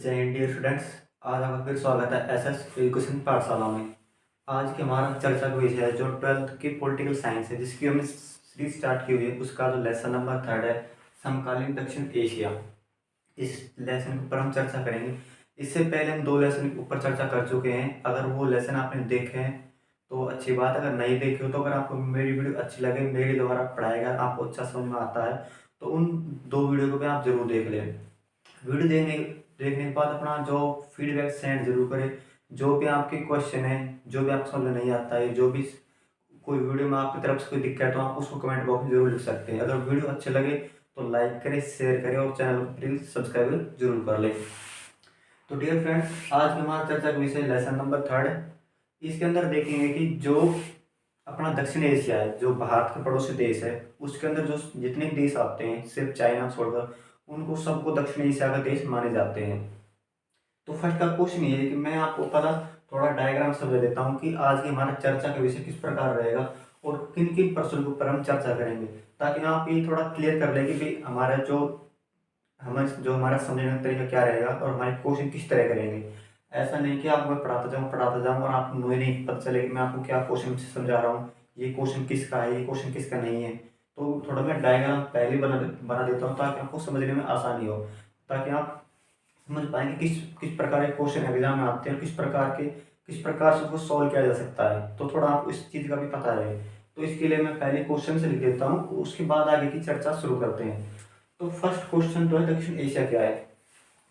जय Hind dear students. आज आपका फिर स्वागत है एसएस एजुकेशन पाठशाला में। आज की हमारा चर्चा का विषय है जो 12th की पॉलिटिकल साइंस है, जिसकी हमने सीरीज स्टार्ट की हुई है। उसका जो लेसन नंबर 3 है, समकालीन दक्षिण एशिया। इस लेसन के ऊपर हम चर्चा करेंगे। इससे पहले हम 2 लेसन के ऊपर चर्चा कर चुके हैं। अगर वो लेसन आपने देखे हैं तो अच्छी बात है, अगर नहीं देखे हो तो अगर आपको मेरी वीडियो अच्छी लगे, मेरे द्वारा पढ़ाएगा आपको अच्छा समझ में आता है, तो उन 2 वीडियो को भी आप जरूर देख लें। वीडियो देखने देखने के बाद अपना जो फीडबैक सेंड जरूर करें। जो भी आपके क्वेश्चन है, जो भी आपको समझ में नहीं आता है, जो भी कोई वीडियो में आपकी तरफ से कोई दिक्कत है, तो आप उसको कमेंट बॉक्स में जरूर लिख सकते हैं। अगर वीडियो अच्छे लगे तो लाइक करें, शेयर करें और चैनल को प्लीज सब्सक्राइब जरूर कर लें। तो डियर फ्रेंड्स, आज का हमारा चर्चा का विषय लेसन नंबर 3। इसके अंदर देखेंगे कि जो अपना दक्षिण एशिया है, जो भारत के पड़ोसी देश है, उसके अंदर जो जितने भी देश आते हैं सिर्फ चाइना छोड़कर, उनको सबको दक्षिण एशिया का देश माने जाते हैं। तो फर्स्ट का क्वेश्चन ये है कि मैं आपको पहला थोड़ा डायग्राम समझा देता हूँ कि आज की हमारा चर्चा का विषय किस प्रकार रहेगा और किन किन प्रश्नों के ऊपर हम चर्चा करेंगे, ताकि आप ये थोड़ा क्लियर कर लें कि भाई हमारा समझने का तरीका क्या रहेगा और हमारे क्वेश्चन किस तरह करेंगे। ऐसा नहीं कि आपको मैं पढ़ाता जाऊँ और आपको मुझे नहीं पता चले कि मैं आपको क्या क्वेश्चन समझा रहा हूँ, ये क्वेश्चन किसका है, ये क्वेश्चन किसका नहीं है। तो थोड़ा मैं डायग्राम पहले बना देता हूँ ताकि आपको समझने में आसानी हो, ताकि आप समझ पाएंगे किस किस प्रकार के क्वेश्चन एग्जाम में आते हैं और किस प्रकार से उसको सॉल्व किया जा सकता है। तो थोड़ा आपको इस चीज़ का भी पता रहे। तो इसके लिए मैं पहले क्वेश्चन से लिख देता हूँ, उसके बाद आगे की चर्चा शुरू करते हैं। तो फर्स्ट क्वेश्चन तो है दक्षिण एशिया क्या है।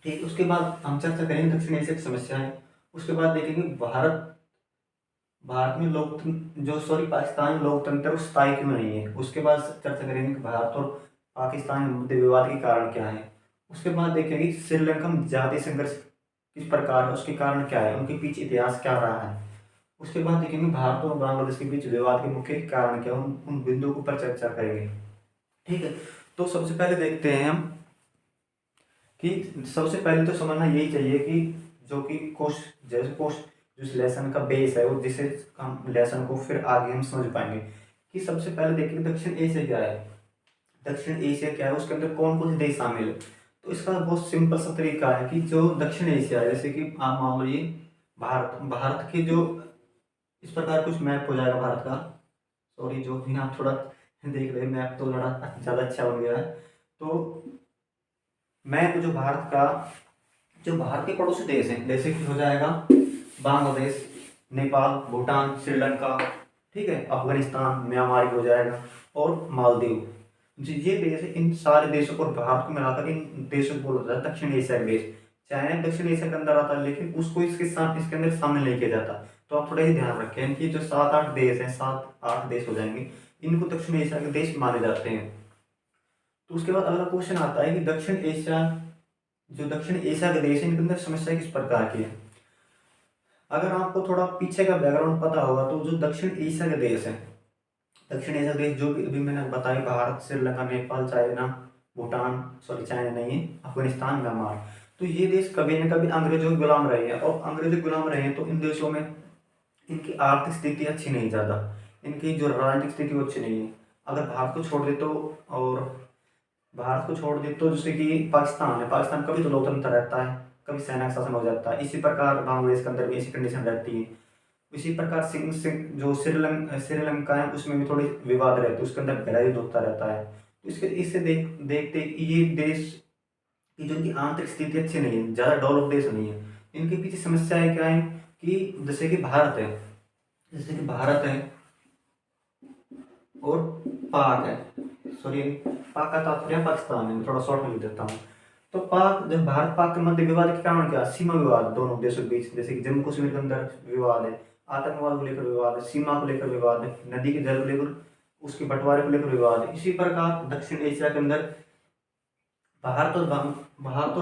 ठीक, उसके बाद हम चर्चा करेंगे दक्षिण एशिया की समस्याएं। उसके बाद देखेंगे भारत में पाकिस्तान में लोकतंत्र स्थायी क्यों नहीं है। उसके बाद चर्चा करेंगे कि भारत और पाकिस्तान में मुद्दे विवाद के कारण क्या है। उसके बाद देखेंगे श्रीलंका में जातीय संघर्ष किस प्रकार है, उसके कारण क्या है, उनके पीछे इतिहास क्या रहा है। उसके बाद देखेंगे भारत और बांग्लादेश के बीच विवाद के मुख्य कारण क्या है, उन बिंदुओं के ऊपर चर्चा करेंगे। ठीक है, तो सबसे पहले देखते हैं हम कि सबसे पहले तो समझना यही चाहिए कि जो कि कोश जिस लेसन का बेस है, वो जिसे हम लेसन को फिर आगे हम समझ पाएंगे कि सबसे पहले देखेंगे दक्षिण एशिया क्या है। दक्षिण एशिया क्या है, उसके अंदर कौन कौन से देश शामिल है। तो इसका बहुत सिंपल सा तरीका है कि जो दक्षिण एशिया है, जैसे कि आप मान लो ये भारत भारत के जो इस प्रकार कुछ मैप हो जाएगा भारत का। सॉरी, जो भी आप थोड़ा देख रहे हैं, मैप तो थोड़ा ज़्यादा अच्छा हो गया है। तो मैप जो भारत के पड़ोसी देश हैं, जैसे कि हो जाएगा बांग्लादेश, नेपाल, भूटान, श्रीलंका, ठीक है, अफगानिस्तान, म्यांमार हो जाएगा और मालदीव। जी, ये देश है। इन सारे देशों को, भारत को मिलाकर इन देशों को बोला जाता है दक्षिण एशिया के देश। चाइना दक्षिण एशिया के अंदर आता है, लेकिन उसको इसके साथ इसके अंदर शामिल नहीं किया जाता। तो आप थोड़ा ये ध्यान रखें, इनकी जो 7-8 देश हैं, 7-8 देश हो जाएंगे, इनको दक्षिण एशिया के देश माने जाते हैं। तो उसके बाद अगला क्वेश्चन आता है कि दक्षिण एशिया के देश हैं, इनके अंदर समस्या किस प्रकार की है। अगर आपको थोड़ा पीछे का बैकग्राउंड पता होगा तो जो दक्षिण एशिया के देश हैं, दक्षिण एशिया देश जो भी अभी मैंने बताया, Bharat, Sri Lanka, Nepal, China, Bhutan, sorry China नहीं है, अफगानिस्तान, म्यांमार, तो ये देश कभी न कभी अंग्रेजों के गुलाम रहे हैं। और अंग्रेजों के गुलाम रहे हैं तो इन देशों में इनकी आर्थिक स्थिति अच्छी नहीं ज़्यादा, इनकी जो राजनीतिक स्थिति वो अच्छी नहीं है। अगर भारत को छोड़ दे तो जैसे कि पाकिस्तान है, पाकिस्तान कभी तो लोकतंत्र रहता है, कभी सेना का शासन हो जाता है। इसी प्रकार बांग्लादेश के अंदर भी ऐसी कंडीशन रहती है। इसी प्रकार जो श्रीलंका है, उसमें भी थोड़े विवाद रहते हैं, उसके अंदर गहरा युद्ध होता रहता है। तो इससे देखते ये देश की जो इनकी आंतरिक स्थिति अच्छी नहीं है, ज़्यादा डेवलप देश नहीं है। इनके पीछे समस्याएं क्या है कि जैसे कि भारत है और पाक है, सॉरी पाक का तात्पर्य पाकिस्तान है, मैं थोड़ा शॉर्ट में लिख देता हूँ। तो जब भारत पाक के मध्य विवाद के कारण क्या, सीमा विवाद दोनों देशों के बीच, जैसे कि जम्मू कश्मीर के अंदर विवाद है, आतंकवाद को लेकर विवाद है, सीमा को लेकर विवाद है, नदी के जल को लेकर, उसके बंटवारे को लेकर विवाद है। इसी प्रकार दक्षिण एशिया के अंदर भारत और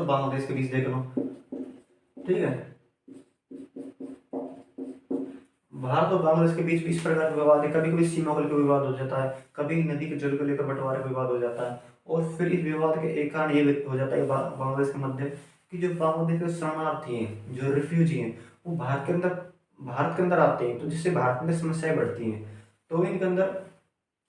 बांग्लादेश के बीच देख लो, ठीक है, भारत और बांग्लादेश के बीच भी इस प्रकार का विवाद है। कभी कभी सीमा को लेकर विवाद हो जाता है, कभी नदी के जल को लेकर बंटवारे का विवाद हो जाता है। और फिर इस विवाद के एक कारण ये हो जाता है बांग्लादेश के मध्य कि जो बांग्लादेश के शरणार्थी हैं, जो रिफ्यूजी हैं, वो भारत के अंदर आते हैं, तो जिससे भारत के अंदर समस्याएं बढ़ती हैं। तो इनके अंदर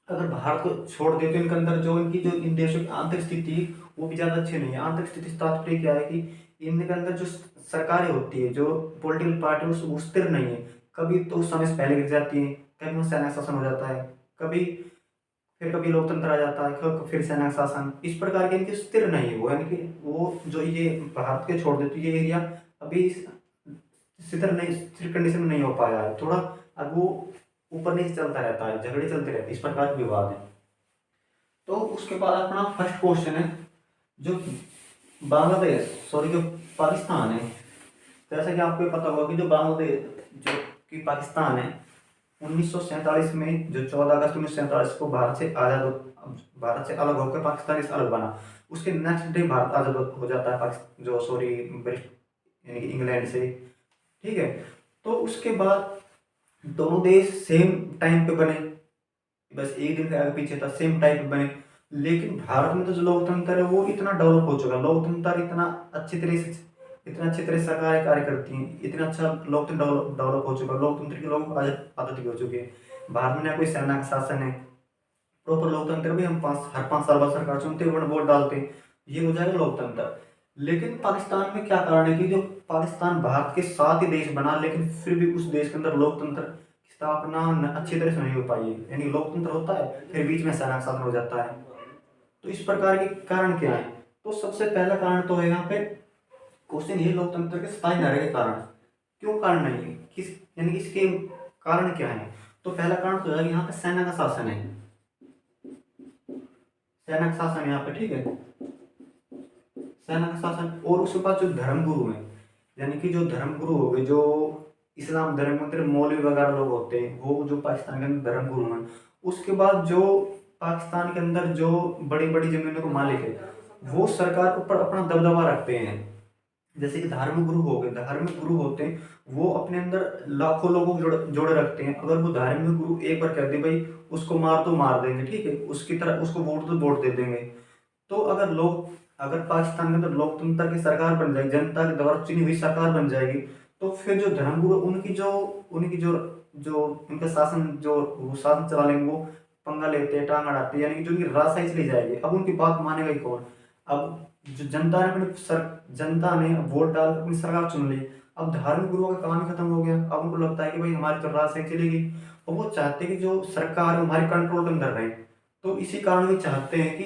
अगर भारत को छोड़ दे तो इनके अंदर जो इन देशों की आंतरिक स्थिति वो भी ज़्यादा अच्छी नहीं है। आंतरिक स्थिति से तात्पर्य क्या है कि इनके अंदर जो सरकारें होती है, जो पॉलिटिकल पार्टी वो स्थिर नहीं है। कभी तो समय से पहले गिर जाती है, कभी वो सैन्य शासन हो जाता है, कभी फिर कभी लोकतंत्र आ जाता है, फिर सैन्य शासन। इस प्रकार के इनके स्थिर नहीं है वो, यानी कि वो जो ये भारत के छोड़ देती है एरिया अभी स्थिर कंडीशन में नहीं हो पाया है थोड़ा। अब वो ऊपर नीचे चलता रहता है, झगड़े चलते रहते हैं, इस प्रकार के विवाद है। तो उसके बाद अपना फर्स्ट क्वेश्चन है, जो बांग्लादेश सॉरी जो पाकिस्तान है। जैसा कि आपको ये पता होगा कि जो बांग्लादेश जो कि पाकिस्तान है, 1947 में जो 14 अगस्त 1947 को भारत से अलग होकर पाकिस्तान से अलग बना। उसके नेक्स्ट डे भारत आज़ाद हो जाता है पाकिस्तान जो सॉरी यानी कि इंग्लैंड से। ठीक है, तो उसके बाद दोनों देश सेम टाइम पे बने, बस एक दिन का आगे पीछे था, सेम टाइम पे बने। लेकिन भारत में तो जो लोकतंत्र है वो इतना डेवलप हो चुका है, लोकतंत्र इतना अच्छी तरह से सरकारें कार्य करती हैं, इतना अच्छा लोकतंत्र डेवलप हो चुका है, लोकतंत्र के लोगों को आदत भी हो चुकी है। भारत में ना कोई सेना का शासन है, प्रॉपर लोकतंत्र भी हम हर 5 साल बाद सरकार चुनते हैं, वोट डालते हैं, ये हो जाएगा लोकतंत्र। लेकिन पाकिस्तान में क्या कारण है कि जो पाकिस्तान भारत के साथ ही देश बना, लेकिन फिर भी उस देश के अंदर लोकतंत्र की स्थापना अच्छी तरह से नहीं हो पाई है। यानी लोकतंत्र होता है फिर बीच में सेना शासन हो जाता है। तो इस प्रकार के कारण क्या है? तो सबसे पहला कारण तो है यहाँ पे क्वेश्चन ये, लोकतंत्र के स्थायी न रहने के कारण। क्यों कारण नहीं है, किस यानी कि इसके कारण क्या है? तो पहला कारण तो है यहाँ पे सेना का शासन है, सेना का शासन यहाँ पे, ठीक है, सेना का शासन। और उसके बाद जो धर्मगुरु है, यानी कि जो धर्मगुरु हो गए, जो इस्लाम धर्म के अंदर मौलवी वगैरह लोग होते हैं, वो जो पाकिस्तान के अंदर धर्मगुरु हैं। उसके बाद जो पाकिस्तान के अंदर जो बड़ी बड़ी जमीनों के मालिक है, वो सरकार के ऊपर अपना दबदबा रखते हैं। जैसे कि धार्मिक गुरु हो गए, धार्मिक गुरु होते हैं वो अपने अंदर लाखों लोगों को जोड़े रखते हैं। अगर वो धार्मिक गुरु एक बार कह दे भाई उसको मार तो मार देंगे, ठीक है, उसकी तरह उसको वोट तो वोट दे देंगे। तो अगर पाकिस्तान के अंदर लोकतंत्र की सरकार बन जाएगी, जनता के द्वारा चुनी हुई सरकार बन जाएगी, तो फिर जो धर्मगुरु उनकी जो जो उनका शासन जो वो शासन चला लेंगे, वो पंगा लेते हैं, टांग अड़ाते हैं, यानी कि जो उनकी राजशाही चली जाएगी। अब उनकी बात मानेगा ही कौन? अब जो जनता ने वोट डाल अपनी सरकार चुन ली, अब धार्मिक गुरुओं का काम ही खत्म हो गया। अब उनको लगता है कि भाई हमारी तो राजशाही चलेगी, और वो चाहते हैं कि जो सरकार है हमारी कंट्रोल के अंदर रहे। तो इसी कारण वे चाहते हैं कि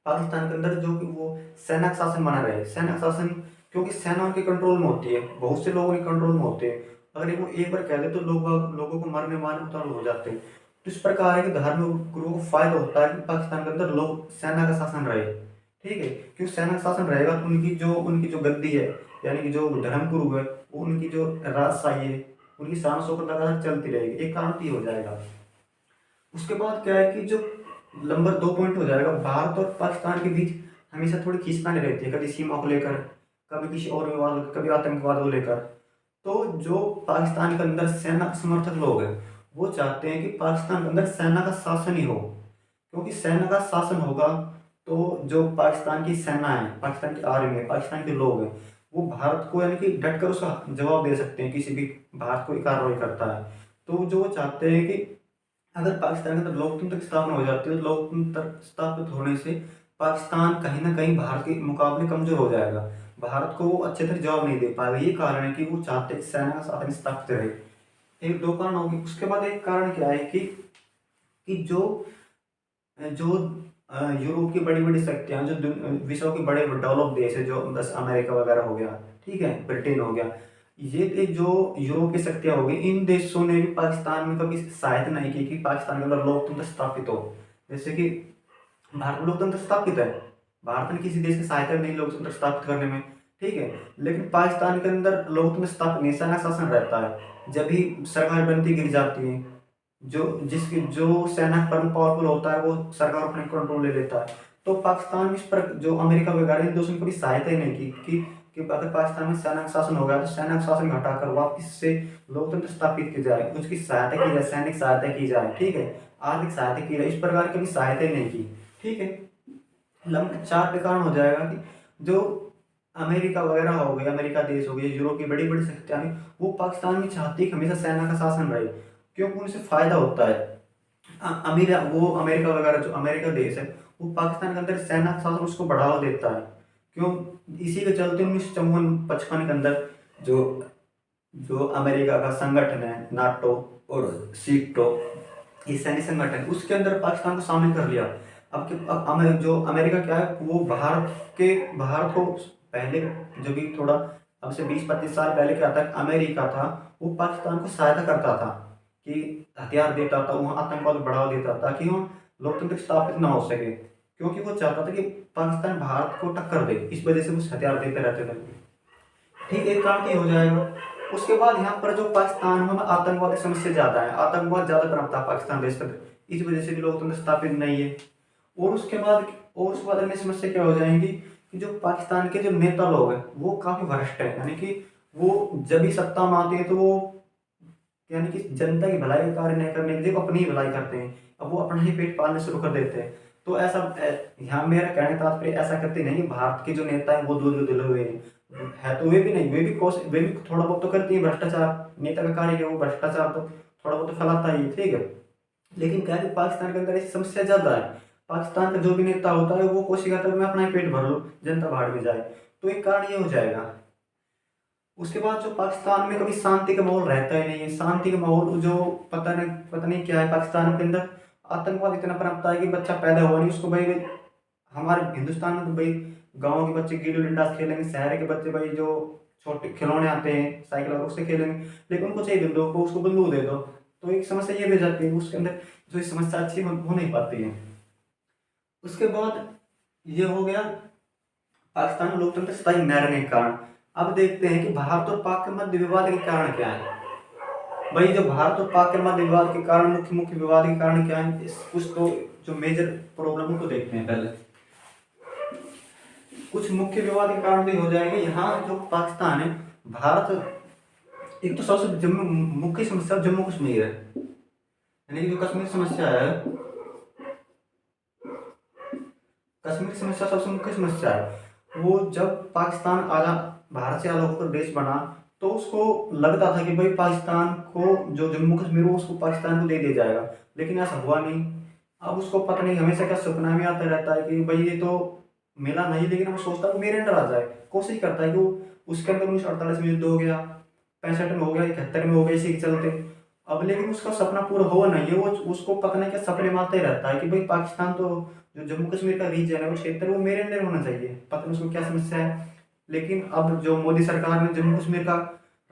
पाकिस्तान के अंदर जो कि वो सेना का शासन बना रहे, सेना का शासन, क्योंकि सेना उनके कंट्रोल में होती है, बहुत से लोग उनके कंट्रोल में होते हैं। अगर वो एक बार कह दे तो लोगों को मरने मारने उतार हो जाते हैं। तो इस प्रकार है कि धार्मिक गुरुओं को फायदा होता है कि पाकिस्तान के अंदर लोग सेना का शासन रहे, ठीक है, क्योंकि सेना का शासन रहेगा तो उनकी जो गद्दी है, यानी कि जो धर्म गुरु है, वो उनकी जो राजशाही है, उनकी शान शौकत लगातार चलती रहेगी। एक कारण तो ये हो जाएगा। उसके बाद क्या है कि जो नंबर 2 पॉइंट हो जाएगा, भारत और पाकिस्तान के बीच हमेशा थोड़ी खींचतानी रहती है, कभी सीमा को लेकर, कभी किसी और विवाद, कभी आतंकवाद को लेकर। तो जो पाकिस्तान के अंदर सेना के समर्थक लोग हैं, वो चाहते हैं कि पाकिस्तान के अंदर सेना का शासन ही हो, क्योंकि सेना का शासन होगा तो जो पाकिस्तान की सेना है, पाकिस्तान की आर्मी है, पाकिस्तान के लोग हैं, वो भारत को यानी कि डट कर उसका जवाब दे सकते हैं, किसी भी भारत कोई कार्रवाई करता है। तो जो वो चाहते हैं कि अगर पाकिस्तान के अंदर लोकतंत्र की स्थापना हो जाती है, तो लोकतंत्र स्थापित होने से पाकिस्तान कहीं ना कहीं भारत के मुकाबले कमजोर हो जाएगा, भारत को वो अच्छे तरह जवाब नहीं दे पाएगा। ये कारण है कि वो चाहते हैं सेना का शासन स्थापित रहे। एक दो कारण होंगे। उसके बाद एक कारण क्या है कि जो यूरोप की बड़ी बड़ी शक्तियां, जो विश्व के बड़े डेवलप देश है, जो बस अमेरिका वगैरह हो गया, ठीक है, ब्रिटेन हो गया, ये जो यूरोप की शक्तियां हो गई, इन देशों ने भी पाकिस्तान में कभी सहायता नहीं की कि पाकिस्तान के अंदर लोकतंत्र स्थापित हो। जैसे कि भारत में लोकतंत्र स्थापित है, भारत ने किसी देश की सहायता नहीं लोकतंत्र स्थापित करने में, ठीक है, लेकिन पाकिस्तान के अंदर लोकतंत्र स्थापित नहीं, सेना शासन रहता है। जब भी सरकार बनती गिर जाती है, जो सेना परम पावरफुल होता है वो सरकार अपने कंट्रोल ले लेता है। तो पाकिस्तान में इस पर जो अमेरिका वगैरह इन देशों ने कभी सहायता ही नहीं की कि अगर पाकिस्तान में सेना का शासन हो गया तो सेना का शासन हटाकर वापस से लोकतंत्र स्थापित की जाए, उसकी सहायता की जाए, सैनिक सहायता की जाए, ठीक है, आर्थिक सहायता की जाए, इस प्रकार की कभी सहायता ही नहीं की, ठीक है। लंब 4 पे कारण हो जाएगा कि जो अमेरिका वगैरह हो गया, अमेरिका देश हो गया, यूरोप की बड़ी बड़ी शक्तियां हैं, वो पाकिस्तान में चाहती है कि हमेशा सेना का शासन रहे, क्योंकि उनसे फायदा होता है। अमेरिका वगैरह जो अमेरिका देश है, वो पाकिस्तान के अंदर सेना का शासन उसको बढ़ावा देता है, क्यों? इसी के चलते 1954-55 के अंदर जो जो अमेरिका का संगठन है नाटो और सीटो, ये सैन्य संगठन, उसके अंदर पाकिस्तान को शामिल कर लिया। जो अमेरिका क्या है, वो भारत को पहले, जो भी थोड़ा अब से 20-25 साल पहले क्या था, अमेरिका था वो पाकिस्तान को सहायता करता था कि हथियार देता था, वहाँ आतंकवाद को बढ़ावा देता था कि वहाँ लोकतंत्र स्थापित ना हो सके, क्योंकि वो चाहता था कि पाकिस्तान भारत को टक्कर दे, इस वजह से वो हथियार देते रहते थे। ठीक है, क्रांति हो जाएगा। उसके बाद यहाँ पर जो पाकिस्तान में आतंकवाद की समस्या ज़्यादा है, आतंकवाद ज़्यादा पनपता है पाकिस्तान देश के अंदर, इस वजह से भी लोकतंत्र स्थापित नहीं है। और उसके बाद अन्य समस्या क्या हो जाएंगी कि जो पाकिस्तान के जो नेता लोग हैं वो काफ़ी भ्रष्ट है, यानी कि वो जब भी सत्ता में आते हैं तो वो, यानी कि जनता की भलाई का कार्य नहीं करने के लिए वो अपनी ही भलाई करते हैं, अब वो अपना ही पेट पालने शुरू कर देते हैं। तो ऐसा यहाँ मेरा कहने का तात्पर्य ऐसा करते नहीं, भारत के जो नेता हैं वो दूध धुले हुए हैं, है तो वे भी नहीं, वे भी थोड़ा बहुत तो करती है भ्रष्टाचार, नेता का कार्य है वो भ्रष्टाचार तो थोड़ा बहुत तो फैलाता ही है, ठीक है। लेकिन क्या है कि पाकिस्तान के अंदर ऐसी समस्या ज़्यादा है, पाकिस्तान का जो भी नेता होता है वो कोशिश करता है मैं अपना ही पेट भर लूँ, जनता भाड़ में जाए, तो एक कारण ये हो जाएगा। उसके बाद जो पाकिस्तान में कभी शांति का माहौल रहता ही नहीं है, शांति का माहौल जो पता नहीं क्या है पाकिस्तान के अंदर, आतंकवाद इतना पनपता है कि बच्चा पैदा हुआ नहीं उसको भाई, हमारे हिंदुस्तान में तो भाई गाँव के बच्चे गिल्ली डंडा से खेलेंगे, शहर के बच्चे भाई जो छोटे खिलौने आते हैं साइकिल और उससे खेलेंगे, लेकिन उनको चाहिए बंदूक, को उसको बंदूक दे दो, तो एक समस्या ये भी हो जाती है उसके अंदर, जो ये समस्या अच्छी हो नहीं पाती है। उसके बाद ये हो गया पाकिस्तान में लोकतंत्र स्थायी न रहने के कारण। अब देखते हैं कि भारत और पाक के मध्य विवाद के कारण क्या है। भाई जो भारत और पाक के मध्य विवाद के कारण, मुख्य मुख्य विवाद के कारण क्या है, इस कुछ तो जो मेजर प्रॉब्लम को देखते हैं पहले। कुछ मुख्य विवाद के कारण भी हो जाएंगे। यहाँ जो पाकिस्तान है, भारत, एक तो सबसे जम्मू मुख्य समस्या जम्मू कश्मीर है, यानी कि जो कश्मीर समस्या है, कश्मीर समस्या सबसे मुख्य समस्या है। वो जब पाकिस्तान आजाद, भारत से अलग होकर देश बना, तो उसको लगता था कि भाई पाकिस्तान को जो जम्मू कश्मीर हो उसको पाकिस्तान को दे दिया जाएगा, लेकिन ऐसा हुआ नहीं। अब उसको पता नहीं हमेशा क्या सपना में आता रहता है कि भाई ये तो मिला नहीं, लेकिन वो सोचता है वो मेरे अंडर आ जाए, कोशिश करता है कि वो, उसके अंदर 1948 में युद्ध हो गया, 65 में हो गया, 71 में हो गया, इसी के चलते। अब लेकिन उसका सपना पूरा हुआ नहीं है, वो उसको पता नहीं क्या सपने में आता ही रहता है कि भाई पाकिस्तान तो, जो जम्मू कश्मीर का रीजन है वो क्षेत्र, वो मेरे अंदर होना चाहिए, पता नहीं उसको क्या समस्या है। लेकिन अब जो मोदी सरकार ने जम्मू कश्मीर का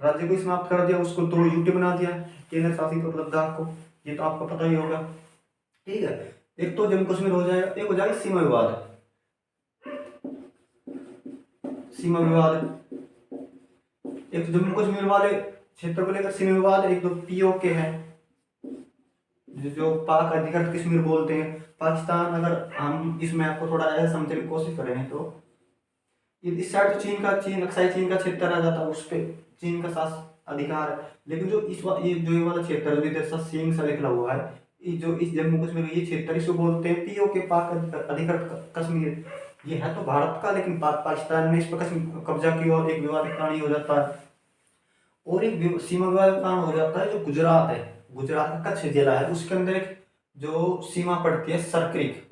राज्य को ही समाप्त कर दिया, उसको तो यूटी बना दिया केंद्र शासित और लद्दाख को, ये तो आपको पता ही होगा, ठीक है। एक तो जम्मू कश्मीर हो जाएगा, एक हो जाएगा सीमा विवाद, सीमा विवाद। एक तो जम्मू कश्मीर वाले क्षेत्र को लेकर सीमा विवाद, एक तो पीओके है, जो पाक अधिकृत कश्मीर बोलते हैं। पाकिस्तान, अगर हम इसमें आपको थोड़ा ऐसा समझने की कोशिश करें तो इस साइड तो चीन अक्साई चीन का क्षेत्र आ जाता है, उस पर चीन का शासन अधिकार है। लेकिन जो ये वाला क्षेत्र है जिधर सिंह सा लिखा हुआ है, जो इस जम्मू कश्मीर ये क्षेत्र, इसको बोलते हैं पीओके, पाक अधिकृत कश्मीर। ये है तो भारत का, लेकिन पाकिस्तान ने इस पर कब्जा किया और एक विवाद का कारण हो जाता है। और एक सीमा विवाद का कारण हो जाता है जो गुजरात है, गुजरात का कच्छ जिला है, उसके अंदर एक जो सीमा पड़ती है सरक्रिक,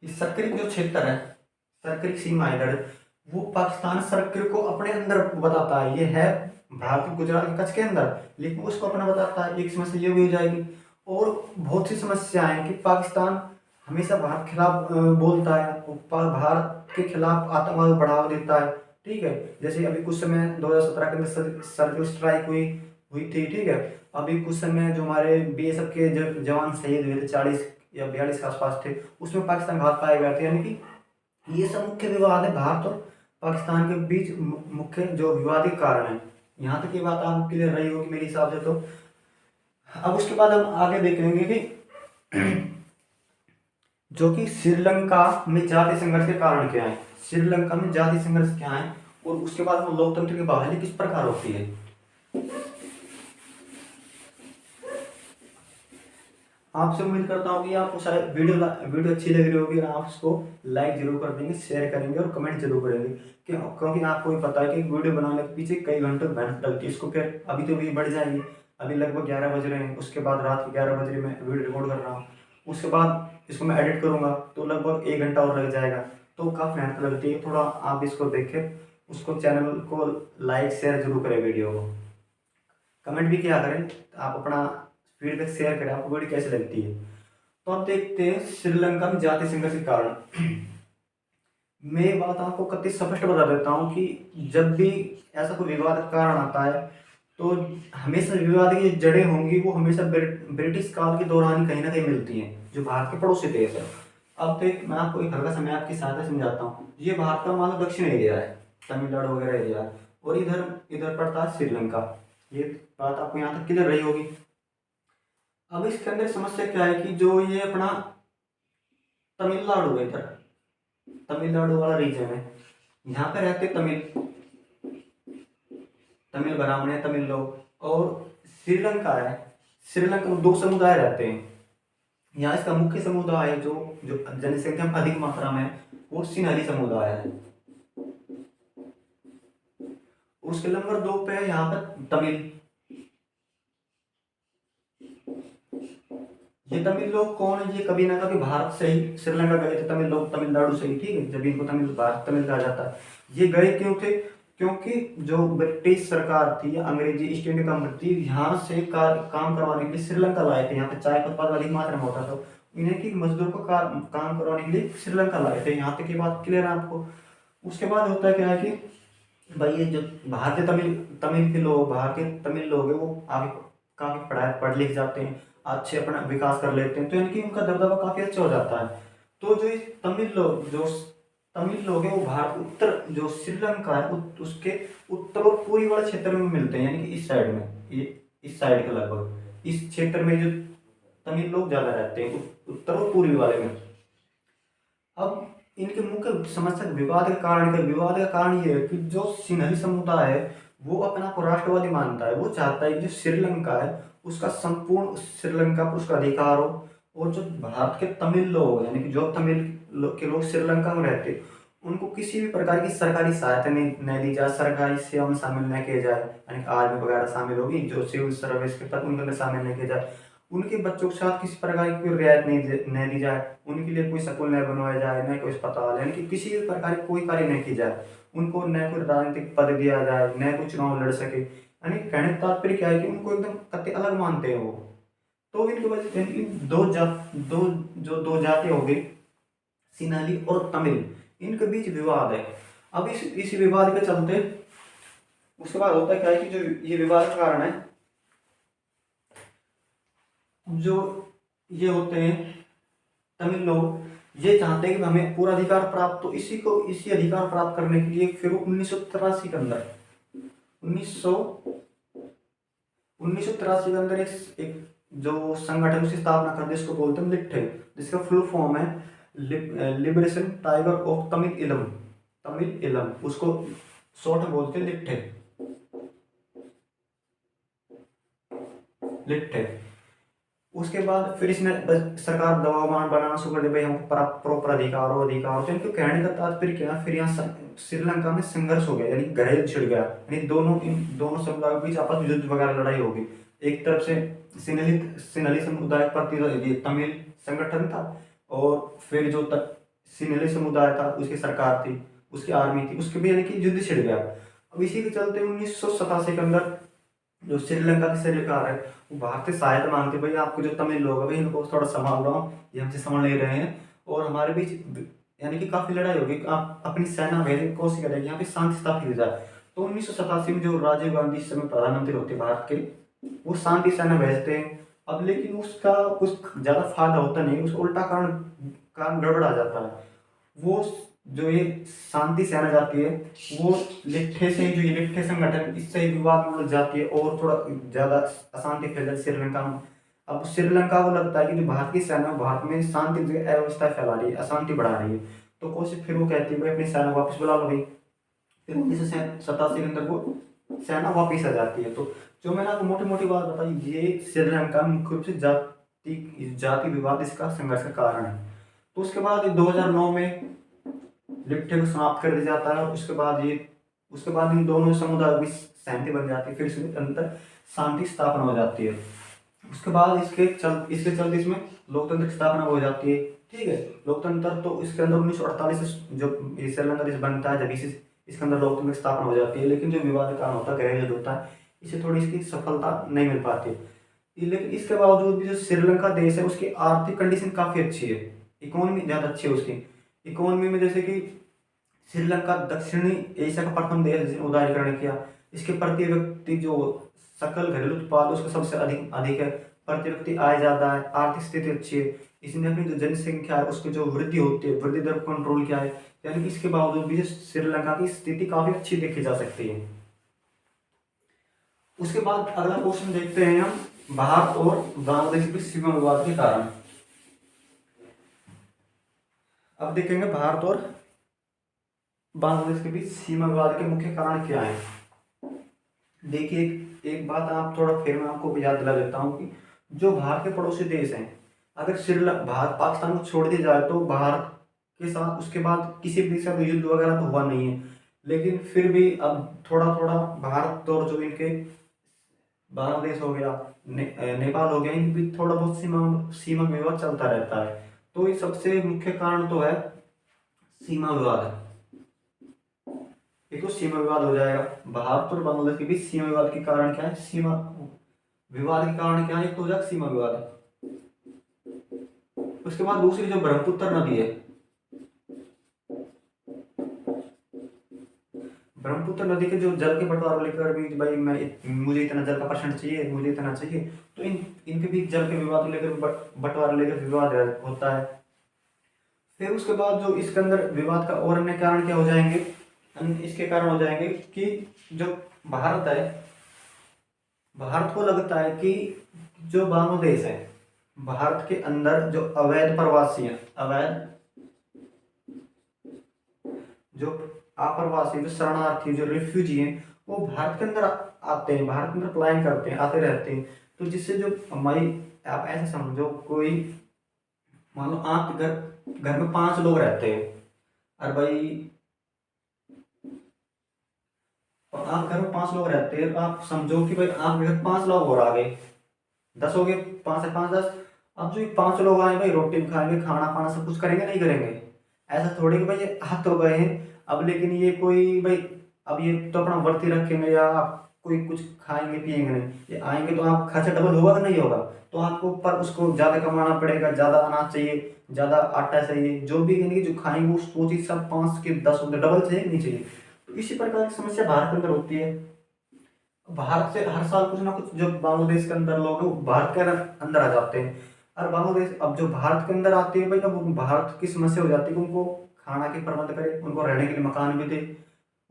इस सरक्रिक जो क्षेत्र है, सरक्रिक सीमा है, वो पाकिस्तान सरक्रिक को अपने अंदर बताता है, ये है भारत गुजरात के कच्छ के अंदर, लेकिन उसको अपना बताता है। एक समस्या ये भी हो जाएगी। और बहुत सी समस्याएं हैं कि पाकिस्तान हमेशा भारत के खिलाफ बोलता है, भारत के खिलाफ आतंकवाद को बढ़ावा देता है, ठीक है। जैसे अभी कुछ समय 2017 के अंदर सर्जिकल स्ट्राइक हुई थी, ठीक है। अभी कुछ समय जो हमारे बीएसएफ के जवान शहीद हुए थे, 40 या 42 के आसपास थे, उसमें पाकिस्तान घात पाए गए थे। यानी कि ये सब मुख्य विवाद है भारत और पाकिस्तान के बीच, मुख्य जो विवादित कारण है। यहाँ तक ये बात आप क्लियर रही होगी मेरे हिसाब से। तो अब उसके बाद हम आगे देखेंगे कि जो कि श्रीलंका में जातीय संघर्ष के कारण क्या है, श्रीलंका में जातीय संघर्ष क्या है, और उसके बाद वो लोकतंत्र की बहाली किस प्रकार होती है। आपसे उम्मीद करता हूँ कि आपको शायद वीडियो अच्छी लग रही होगी, और आप उसको लाइक जरूर कर देंगे, शेयर करेंगे और कमेंट जरूर करेंगे, क्योंकि आपको भी पता है कि वीडियो बनाने के पीछे कई घंटों मेहनत लगती है। इसको फिर अभी तो भी बढ़ जाएंगी, अभी लगभग 11 बज रहे हैं, उसके बाद रात के 11 बज रहे मैं वीडियो रिकॉर्ड कर रहा हूँ, उसके बाद इसको मैं एडिट करूँगा तो लगभग 1 घंटा और लग जाएगा, तो काफ़ी मेहनत लगती है। थोड़ा आप इसको देखें, उसको चैनल को लाइक शेयर जरूर करें, वीडियो को कमेंट भी किया करें, आप अपना फीडबैक शेयर करें, आपको वीडियो कैसी लगती है। तो आप देखते हैं श्रीलंका में जाति संघर्ष के कारण। मैं ये बात आपको कति स्पष्ट बता देता हूँ कि जब भी ऐसा कोई विवाद का कारण आता है तो हमेशा विवाद की जड़ें होंगी वो हमेशा ब्रिटिश काल के दौरान ही कहीं ना कहीं मिलती हैं, जो भारत के पड़ोसी देश है। अब देख मैं आपको एक हल्का सा मैप की सहायता समझाता हूँ। ये भारत का मान लो दक्षिण एरिया है, तमिलनाडु वगैरह एरिया है, और इधर इधर पड़ता है श्रीलंका। ये बात आपको यहाँ तक क्लियर रही होगी। अब इसके अंदर समस्या क्या है कि जो ये अपना तमिलनाडु है, इधर तमिलनाडु वाला रीजन है, यहाँ पे रहते तमिल तमिल ब्राह्मण है, तमिल लोग। और श्रीलंका है, श्रीलंका में 2 समुदाय रहते हैं। यहाँ इसका मुख्य समुदाय जो जो जनसंख्या में अधिक मात्रा में है वो सिंहली समुदाय है। उसके नंबर 2 पे है यहाँ पर तमिल। ये तमिल लोग कौन है? ये कभी ना कभी भारत से ही श्रीलंका गए थे तमिल लोग, तमिलनाडु से ही, ठीक है, जब इनको तमिल भारत तमिल कहा जाता है। ये गए क्यों थे? क्योंकि जो ब्रिटिश सरकार थी या अंग्रेजी ईस्ट इंडिया कंपनी थी, यहाँ से काम करवाने के लिए श्रीलंका लाए थे। यहाँ पे चाय का उत्पादन अधिक मात्रा में होता था, इन्हें की मजदूर को काम करवाने के लिए श्रीलंका लाए थे। यहाँ तक की बात क्लियर है आपको। उसके बाद होता है क्या है कि भाई ये जो भारतीय तमिल तमिल के लोग, भारतीय तमिल लोग है, वो आगे काफी पढ़ लिख जाते हैं, अच्छे अपना विकास कर लेते हैं, तो इनकी उनका दबदबा काफी अच्छा हो जाता है। तो जो तमिल लोग हैं वो भारत उत्तर जो श्रीलंका है उसके उत्तर और पूर्वी वाले क्षेत्र में मिलते हैं, यानी कि इस साइड में, ये इस साइड के लगभग इस क्षेत्र में जो तमिल लोग ज्यादा रहते हैं, उत्तर और पूर्वी वाले में। अब इनके मुख्य समस्या विवाद का कारण ये है कि जो सिंहली समुदाय है वो अपने आप को राष्ट्रवादी मानता है। वो चाहता है कि जो श्रीलंका है उसका संपूर्ण श्रीलंका पर उसका अधिकार हो, और जो भारत के तमिल लोग यानी कि जो के लोग श्रीलंका में रहते हैं उनको किसी भी प्रकार की सरकारी सहायता नहीं दी जाए, सरकारी सेवा में शामिल न किया जाए, यानी आर्मी वगैरह शामिल होगी जो सिविल सर्विस के पद उनके अंदर शामिल नहीं किया जाए। उनके बच्चों के साथ किसी प्रकार की कोई रियायत नहीं दी जाए, उनके लिए कोई स्कूल नहीं बनवाया जाए, न कोई अस्पताल, यानी कि किसी भी प्रकार की कोई कार्य नहीं की जाए। उनको न कोई राजनीतिक पद दिया जाए, न कोई चुनाव लड़ सके। यानी कहने का तात्पर्य क्या है कि उनको एकदम कतई अलग मानते हैं वो। तो इनकी वजह से यानी कि दो जाति हो गई, सिंहली और तमिल, इनके बीच विवाद है। अब इस विवाद के चलते उसके बाद होता है क्या है कि जो ये विवाद का कारण है, जो ये होते हैं तमिल लोग ये चाहते हैं कि हमें पूरा अधिकार प्राप्त हो। इसी अधिकार प्राप्त करने के लिए फिर 1983 के अंदर 1983 के अंदर एक जो संगठन की स्थापना कर दी, इसको बोलते हैं लिट्ठे, जिसका फुल फॉर्म है लिबरेशन टाइगर ऑफ तमिल इलम, उसको शॉर्ट में बोलते हैं लिट्ठे। उसके बाद फिर इसने सरकार दबाव बनाना शुरू कर दिया, भाई हमको प्रॉपर अधिकार हो। तो इनके कहने का तात्पर्य क्या, फिर यहाँ श्रीलंका में संघर्ष हो गया, यानी गहरे छिड़ गया, यानी इन दोनों समुदायों के बीच आपस में युद्ध वगैरह लड़ाई होगी। एक तरफ से सिंहली समुदाय प्रति तमिल संगठन था, और फिर जो सिंहली समुदाय था उसकी सरकार थी, उसकी आर्मी थी, उसके भी यानी कि युद्ध छिड़ गया। अब इसी के चलते 1987 के अंदर जो श्रीलंका की सरकार है वो भारत से सहायता मांगती, भाई आपको जो तमिल लोग है भाई इनको थोड़ा संभाल लो, ये हमसे संभाल नहीं रहे हैं, और हमारे बीच यानी कि काफी लड़ाई होगी, आप अपनी सेना भेजने की कोशिश करेंगे, यहाँ पे शांति स्थापित हो जाए। तो 1987 में जो राजीव गांधी इस समय प्रधानमंत्री होते भारत के, वो शांति सेना भेजते हैं। अब लेकिन उसका कुछ ज्यादा फायदा होता नहीं, उसका उल्टा कारण गड़बड़ आ जाता है। वो जो ये शांति सेना जाती है वो लिट्ठे से, जो ये लिट्ठे संगठन, इससे ही विवाद में उलझ जाती है और थोड़ा ज्यादा अशांति फैल जाती है श्रीलंका में। अब श्रीलंका को लगता है कि जो भारत की सेना भारत में शांति जगह अव्यवस्था फैला रही है, अशांति बढ़ा रही है, तो कोशिश फिर वो कहती है भाई अपनी सेना वापस बुला लो भाई। फिर 1987 के अंदर वो सेना वापस आ जाती है। तो जो मैंने आपको मोटी मोटी बात बताई, ये श्रीलंका मुख्य रूप से जाति विवाद इसका संघर्ष का कारण है। तो उसके बाद 2009 में लिट्ठे को समाप्त कर दिया जाता है। उसके बाद इन दोनों समुदायों की सहमति बन जाती है, फिर इसके अंदर शांति स्थापना हो जाती है। उसके बाद इसके चलते इसमें लोकतंत्र की स्थापना हो जाती है। ठीक है, लोकतंत्र तो इसके अंदर 1948 से जो ये श्रीलंका देश बनता है, जब इसके अंदर लोकतंत्र की स्थापना हो जाती है। लेकिन जो विवाद का कारण होता है, गृह युद्ध होता है, इसे थोड़ी इसकी सफलता नहीं मिल पाती। लेकिन इसके बावजूद भी जो श्रीलंका देश है उसकी आर्थिक कंडीशन काफ़ी अच्छी है, इकोनॉमी ज़्यादा अच्छी है उसकी। इकोनॉमी में जैसे कि श्रीलंका दक्षिणी एशिया का प्रथम देश जिसने उदारीकरण किया। इसके प्रति व्यक्ति जो सकल घरेलू उत्पाद उसका सबसे अधिक अधिक है, प्रति व्यक्ति आय ज़्यादा है, आर्थिक स्थिति अच्छी है। इसने अपनी जो जनसंख्या है उसकी जो वृद्धि होती है, वृद्धि दर को कंट्रोल किया है। यानी कि इसके बावजूद भी श्रीलंका की स्थिति काफ़ी अच्छी देखी जा सकती है। उसके बाद अगला क्वेश्चन देखते हैं हम, भारत और बांग्लादेश के सीमा विवाद के कारण। अब देखेंगे भारत और बांग्लादेश के बीच सीमा विवाद के मुख्य कारण क्या है। देखिए, एक बात आप थोड़ा फिर मैं आपको याद दिला देता हूँ कि जो भारत के पड़ोसी देश हैं, अगर श्रीलंका भारत पाकिस्तान को छोड़ दिया जाए तो भारत के साथ उसके बाद किसी भी साथ युद्ध वगैरह तो हुआ नहीं है। लेकिन फिर भी अब थोड़ा थोड़ा भारत और जो इनके बांग्लादेश हो गया, नेपाल हो गया, इनके बीच थोड़ा बहुत सीमा विवाद चलता रहता है। तो ये सबसे मुख्य कारण तो है सीमा विवाद। एक तो सीमा विवाद हो जाएगा, भारत और बांग्लादेश के बीच सीमा विवाद के कारण क्या है, सीमा विवाद के कारण क्या है, एक तो हो जाएगा सीमा विवाद। उसके बाद दूसरी जो ब्रह्मपुत्र नदी है, ब्रह्मपुत्र नदी के जो जल के बंटवारे लेकर भी भाई मुझे इतना जल का परसेंट चाहिए, मुझे इतना चाहिए, तो इनके बीच जल के विवाद को लेकर बंटवारे लेकर विवाद होता है। फिर उसके बाद जो इसके अंदर विवाद का और अन्य कारण क्या हो जाएंगे, इसके कारण हो जाएंगे कि जो भारत है, भारत को लगता है कि जो बांग्लादेश है, भारत के अंदर जो अवैध प्रवासी हैं, अवैध जो अप्रवासी, जो शरणार्थी, जो रिफ्यूजी हैं, वो भारत के अंदर आते हैं, भारत के अंदर पलायन करते हैं, आते रहते हैं। तो जिससे जो हमारी, आप ऐसे समझो, कोई मान लो आप घर में 5 लोग रहते हैं, और भाई और आप घर में 5 लोग रहते हैं, आप समझो कि भाई आप घर 5 लोग और आ गए, 10 हो गए, 5 से 5 10। अब जो 5 लोग आए भाई, रोटी खाएंगे, खाना पाना सब कुछ करेंगे, नहीं करेंगे? ऐसा थोड़ी कि भाई ये हाथ हो गए हैं अब, लेकिन ये कोई भाई अब ये तो अपना व्रत ही रखेंगे या आप कोई कुछ खाएंगे पिएंगे नहीं, ये आएंगे तो आप खर्चा डबल होगा कि नहीं होगा? तो आपको पर उसको ज़्यादा कमाना पड़ेगा, ज़्यादा अनाज चाहिए, ज़्यादा आटा चाहिए, जो भी यानी कि जो खाएंगे वो चीज़ सब 5 के 10 होते, डबल चाहिए नहीं चाहिए। तो इसी प्रकार की समस्या भारत के अंदर होती है। भारत से हर साल कुछ ना कुछ जो बांग्लादेश के अंदर लोग हैं वो भारत के अंदर आ जाते हैं, और बांग्लादेश अब जो भारत के अंदर आते हैं भाई, अब भारत की समस्या हो जाती है कि उनको खाना के प्रबंध करे, उनको रहने के लिए मकान भी दे।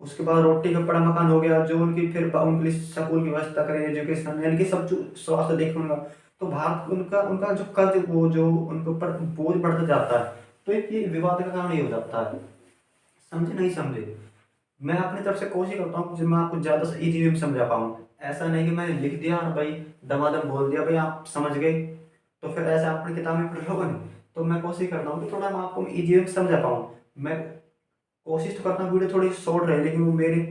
उसके बाद रोटी कपड़ा मकान हो गया, जो उनकी फिर उनके लिए स्कूल की व्यवस्था करे, एजुकेशन यानी कि सब जो स्वास्थ्य देखे उनका। तो भारत उनका उनका जो कर्ज, वो जो उनके ऊपर बोझ बढ़ता जाता है। तो एक ये विवाद का कारण ये हो जाता है। समझे नहीं समझे? मैं अपनी तरफ से कोशिश करता हूँ कि मैं आपको ज़्यादा से इजी वे में समझा पाऊँ। ऐसा नहीं कि मैंने लिख दिया और भाई दमादम बोल दिया भाई आप समझ गए, तो फिर ऐसे अपनी किताब में पढ़ लोगे नहीं। तो मैं कोशिश करता हूँ कि थोड़ा मैं आपको इजी वे में समझा पाऊँ। मैं कोशिश तो करता हूँ वीडियो थोड़ी शॉर्ट रहे, लेकिन वो मेरी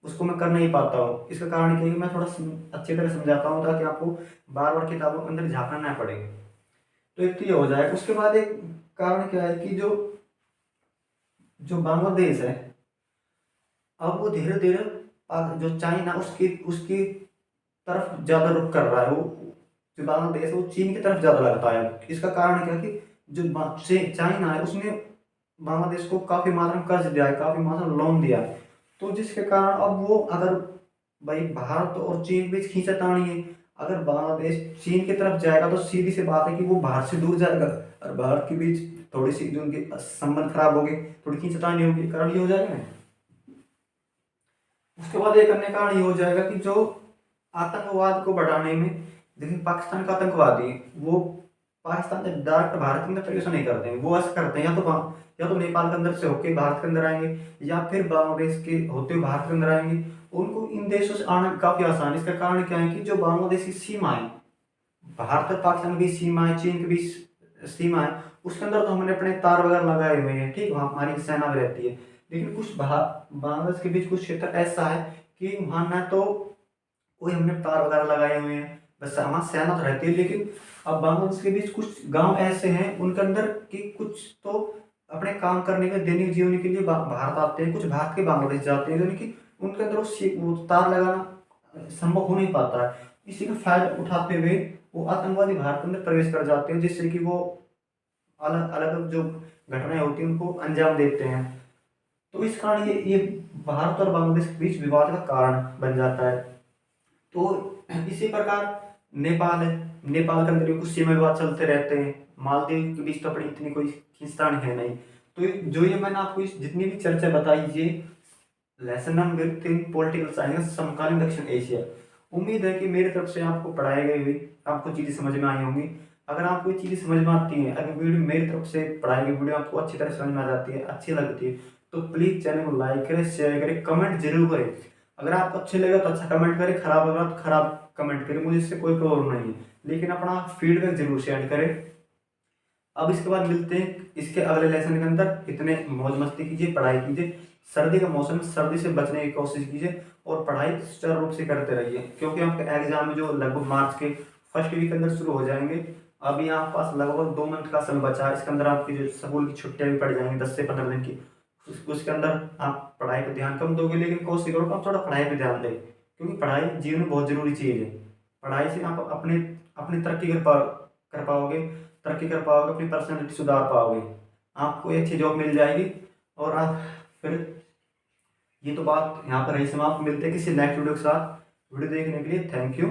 उसको मैं कर नहीं पाता हूँ। इसका कारण ये है कि मैं थोड़ा अच्छी तरह समझाता हूँ ताकि आपको बार बार किताबों के अंदर झांकना ना पड़े। तो एक तो ये हो जाए। उसके बाद एक कारण क्या है कि जो जो बांग्लादेश है, अब वो धीरे धीरे जो चाइना उसकी उसकी तरफ ज़्यादा रुख कर रहा है। वो जो बांग्लादेश है वो चीन की तरफ ज़्यादा लगता है। इसका कारण क्या है कि जो चाइना है उसने बांग्लादेश को काफ़ी मात्रा में कर्ज दिया है, काफ़ी मात्रा में लोन दिया है। तो जिसके कारण अब वो अगर भाई भारत और चीन के बीच खींचातानी है, अगर बांग्लादेश चीन की तरफ जाएगा तो सीधी सी बात है कि वो भारत से दूर जाएगा, और भारत के बीच थोड़ी सी जो उनके संबंध खराब हो गए, थोड़ी खींचातानी होगी, कारण ये हो जाएगा। उसके बाद एक अन्य कारण ये हो जाएगा कि जो आतंकवाद को बढ़ाने में, देखिए पाकिस्तान का आतंकवादी वो पाकिस्तान से डायरेक्ट भारत के अंदर प्रवेश नहीं करते हैं, वो ऐसा करते हैं या तो नेपाल के अंदर से होके भारत के अंदर आएंगे, या फिर बांग्लादेश के होते हुए भारत के अंदर आएंगे। उनको इन देशों से आना काफ़ी आसान है। इसका कारण क्या है कि जो बांग्लादेश की सीमा है, भारत और पाकिस्तान की सीमा है, चीन के बीच सीमा है, उसके अंदर तो हमने अपने तार वगैरह लगाए हुए हैं, ठीक, वहाँ हमारी सेना भी रहती है। लेकिन कुछ बांग्लादेश के बीच कुछ क्षेत्र ऐसा है कि वहाँ ना तो कोई हमने तार वगैरह लगाए हुए हैं, बस वहाँ सहमत रहती है। लेकिन अब बांग्लादेश के बीच कुछ गांव ऐसे हैं उनके अंदर कि कुछ तो अपने काम करने के दैनिक जीवन के लिए भारत आते हैं, कुछ भारत के बांग्लादेश जाते हैं, यानी कि उनके अंदर वो तार लगाना संभव हो नहीं पाता है। इसी का फायदा उठाते हुए वो आतंकवादी भारत के अंदर प्रवेश कर जाते हैं, जिससे कि वो अलग अलग जो घटनाएं होती हैं उनको अंजाम देते हैं। तो इस कारण ये भारत और बांग्लादेश के बीच विवाद का कारण बन जाता है। तो इसी प्रकार नेपाल है, नेपाल के अंदर भी कुछ सीमा विवाद चलते रहते हैं। मालदीव के बीच तो अपनी इतनी कोई खींचतान है नहीं। तो जो ये मैंने आपको इस जितनी भी चर्चा बताई, ये लेसन नंबर 3 पॉलिटिकल साइंस समकालीन दक्षिण एशिया। उम्मीद है कि मेरी तरफ से आपको पढ़ाई गई हुई आपको चीज़ें समझ में आई होंगी। अगर आपको ये चीज़ें समझ में आती हैं, अगर वीडियो मेरी तरफ से पढ़ाई गई वीडियो आपको अच्छी तरह समझ में आ जाती है, अच्छी लगती है, तो प्लीज़ चैनल को लाइक करें, शेयर करें, कमेंट जरूर करें। अगर आपको अच्छे लगे तो अच्छा कमेंट करें, खराब लगा तो खराब कमेंट करें, मुझे इससे कोई प्रॉब्लम नहीं है, लेकिन अपना फीडबैक जरूर शेयर करें। अब इसके बाद मिलते हैं इसके अगले लेसन के अंदर। इतने मौज मस्ती कीजिए, पढ़ाई कीजिए, सर्दी का मौसम है, सर्दी से बचने की कोशिश कीजिए और पढ़ाई सुचारू रूप से करते रहिए, क्योंकि आपके एग्जाम में जो लगभग मार्च के फर्स्ट वीक के अंदर शुरू हो जाएंगे। अभी आपके पास लगभग 2 मंथ का समय बचा है। इसके अंदर आपकी जो स्कूल की छुट्टियां भी पड़ जाएंगी 10 से 15 दिन की। उसके अंदर आप पढ़ाई पर ध्यान कम दोगे, लेकिन कोशिश करो कि आप थोड़ा पढ़ाई पर ध्यान दें, क्योंकि पढ़ाई जीवन में बहुत जरूरी चीज़ है। पढ़ाई से आप अपने अपनी तरक्की कर पाओगे, तरक्की कर पाओगे, अपनी पर्सनैलिटी सुधार पाओगे, आपको एक अच्छी जॉब मिल जाएगी। और आप फिर ये तो बात यहाँ पर रही समाप्त। मिलते हैं किसी नेक्स्ट वीडियो के साथ। वीडियो देखने के लिए थैंक यू।